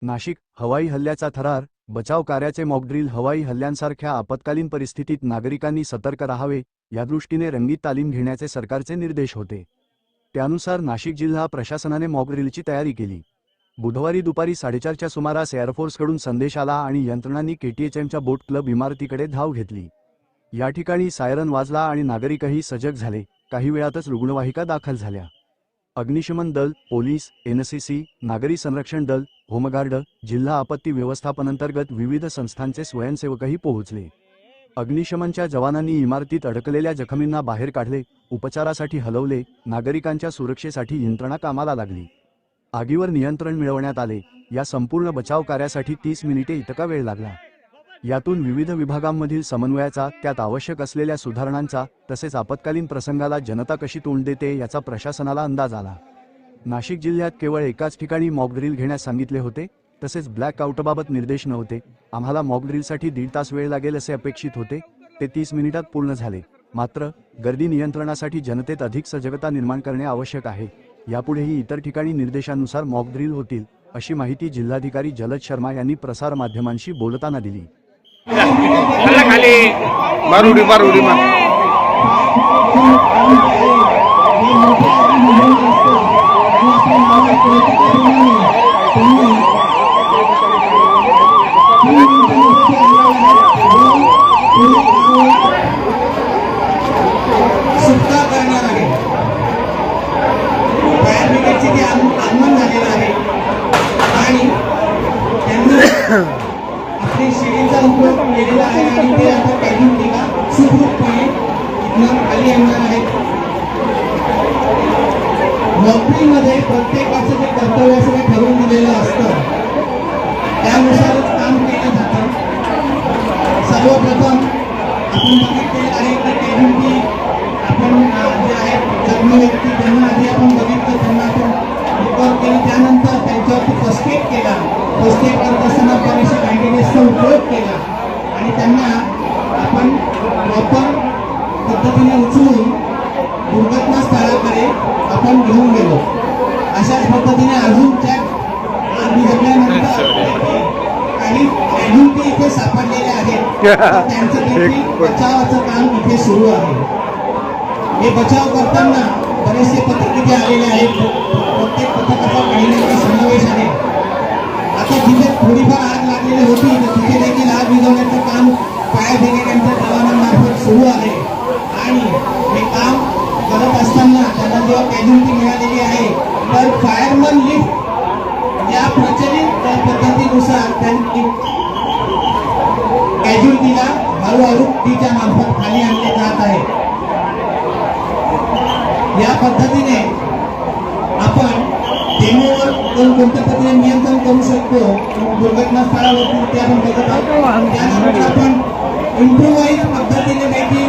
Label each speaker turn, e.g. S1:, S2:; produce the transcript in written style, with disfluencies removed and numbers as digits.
S1: नाशिक हवाई हल्ल्याचा थरार, बचाव कार्याचे मॉकड्रिल. हवाई हल्ल्यांसारख्या आपत्कालीन परिस्थितीत नागरिकांनी सतर्क राहावे यादृष्टीने रंगीत तालीम घेण्याचे सरकारचे निर्देश होते. त्यानुसार नाशिक जिल्हा प्रशासनाने मॉकड्रिलची तयारी केली. बुधवारी दुपारी 4:30च्या सुमारास एअरफोर्सकडून संदेश आला आणि यंत्रणांनी केटीएचएमच्या बोट क्लब इमारतीकडे धाव घेतली. या ठिकाणी सायरन वाजला आणि नागरिकही सजग झाले. काही वेळातच रुग्णवाहिका दाखल झाल्या. अग्निशमन दल, पोलीस, एनसीसी, नागरी संरक्षण दल, होमगार्ड, जिल्हा आपत्ती व्यवस्थापनांतर्गत विविध संस्थांचे स्वयंसेवकही पोहोचले. अग्निशमनच्या जवानांनी इमारतीत अडकलेल्या जखमींना बाहेर काढले, उपचारासाठी हलवले. नागरिकांच्या सुरक्षेसाठी यंत्रणा कामाला लागली. आगीवर नियंत्रण मिळवण्यात आले. या संपूर्ण बचाव कार्यासाठी 30 मिनिटे इतका वेळ लागला. यातून विविध विभागांमधील समन्वयाचा, त्यात आवश्यक असलेल्या सुधारणांचा, तसेच आपत्कालीन प्रसंगाला जनता कशी तोंड देते याचा प्रशासनाला अंदाज आला. नाशिक जिल्ह्यात केवळ एकाच ठिकाणी मॉकड्रिल घेण्यास सांगितले होते. तसेच ब्लॅक आउटबाबत निर्देश नव्हते. आम्हाला मॉकड्रिलसाठी 1.5 तास वेळ लागेल असे अपेक्षित होते. ते 30 मिनिटात पूर्ण झाले. मात्र गर्दी नियंत्रणासाठी जनतेत अधिक सजगता निर्माण करणे आवश्यक आहे. यापुढेही इतर ठिकाणी निर्देशानुसार मॉकड्रिल होतील, अशी माहिती जिल्हाधिकारी जलज शर्मा यांनी प्रसारमाध्यमांशी बोलताना दिली.
S2: सुद्धा करणार आहे. फायर ब्रिगेडचे जे आगमन झालेलं आहे आणि त्यांनी आपली शिडीचा उपयोग केलेला आहे आणि ते आता कॅबिनेटला सुखरूपपणे इथनं खाली आणणार आहेत. नोकरीमध्ये प्रत्येकाचं जे कर्तव्य असं ठरवून दिलेलं असतं त्यानुसारच काम केलं जातं. सर्वप्रथम आपण बघितलेलं आहे की कॅबिनेट आपण जे आहेत जखमी व्यक्ती त्यांना आधी आपण बघितलं, त्यांना आपण रिकॉल केली. त्यानंतर त्यांच्यावरती फर्स्ट एड केला. फर्स्ट एड करत असताना बरेचशा बँडेजेसचा उपयोग केला आणि त्यांना आपण प्रॉपर पद्धतीने उचलून दुर्घटना स्थळाकडे आपण घेऊन गेलो. अशाच पद्धतीने अजून आग विझल्यानंतर काही कॅज्युअल्टी इथे सापडलेले आहेत. त्यांचं देखील बचावाचं काम इथे सुरू आहे. हे बचाव करताना बरेचसे पथक इथे आलेले आहेत. प्रत्येक पथकाचा काही ना काही समावेश आहे. आता जिथे थोडीफार आग लागलेली होती तिथे देखील आग विझवण्याचं काम फायर ब्रिगेडच्या जवानांमार्फत सुरू आहे आणि हे काम करत असताना त्यांना जेव्हा कॅज्युअल्टी मिळालेली आहे तर फायरमन लिफ्ट या प्रचलित पद्धतीनुसार त्यांनी कॅज्युअल्टीला हळूहळू तिच्या मार्फत खाली आणले जात आहे. या पद्धतीने आपण डेमोवर कोणत्या पद्धतीने नियंत्रण करू शकतो दुर्घटना स्थळावरती ते आपण बघत आहोत. त्यानंतर आपण इम्प्रोवाइज पद्धतीने देखील